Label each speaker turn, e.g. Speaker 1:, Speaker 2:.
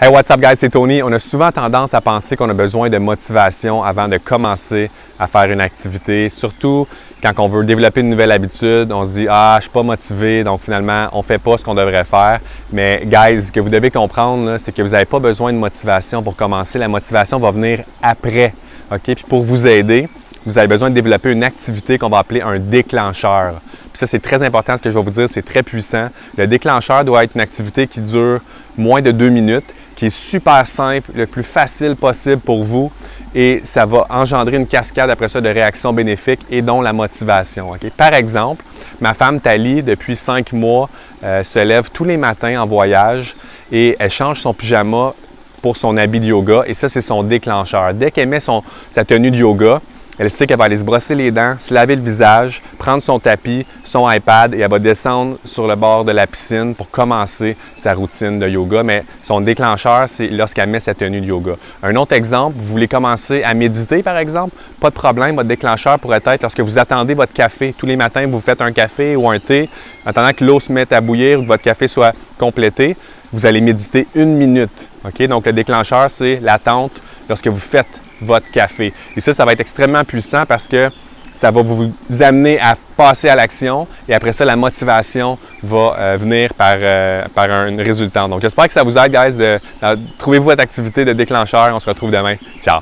Speaker 1: Hey, what's up guys, c'est Tony. On a souvent tendance à penser qu'on a besoin de motivation avant de commencer à faire une activité, surtout quand on veut développer une nouvelle habitude. On se dit « Ah, je suis pas motivé », donc finalement, on fait pas ce qu'on devrait faire. Mais guys, ce que vous devez comprendre, c'est que vous n'avez pas besoin de motivation pour commencer. La motivation va venir après, OK? Puis pour vous aider, vous avez besoin de développer une activité qu'on va appeler un déclencheur. Puis ça, c'est très important, ce que je vais vous dire, c'est très puissant. Le déclencheur doit être une activité qui dure moins de 2 minutes, qui est super simple, le plus facile possible pour vous et ça va engendrer une cascade après ça de réactions bénéfiques et dont la motivation. Okay? Par exemple, ma femme Thalie, depuis 5 mois, se lève tous les matins en voyage et elle change son pyjama pour son habit de yoga et ça, c'est son déclencheur. Dès qu'elle met sa tenue de yoga, elle sait qu'elle va aller se brosser les dents, se laver le visage, prendre son tapis, son iPad et elle va descendre sur le bord de la piscine pour commencer sa routine de yoga. Mais son déclencheur, c'est lorsqu'elle met sa tenue de yoga. Un autre exemple, vous voulez commencer à méditer par exemple? Pas de problème, votre déclencheur pourrait être lorsque vous attendez votre café. Tous les matins, vous faites un café ou un thé. En attendant que l'eau se mette à bouillir ou que votre café soit complété, vous allez méditer 1 minute. Okay? Donc le déclencheur, c'est l'attente lorsque vous faites votre café. Et ça va être extrêmement puissant parce que ça va vous amener à passer à l'action et après ça, la motivation va venir par un résultat. Donc, j'espère que ça vous aide, guys, de trouver votre activité de déclencheur. On se retrouve demain. Ciao!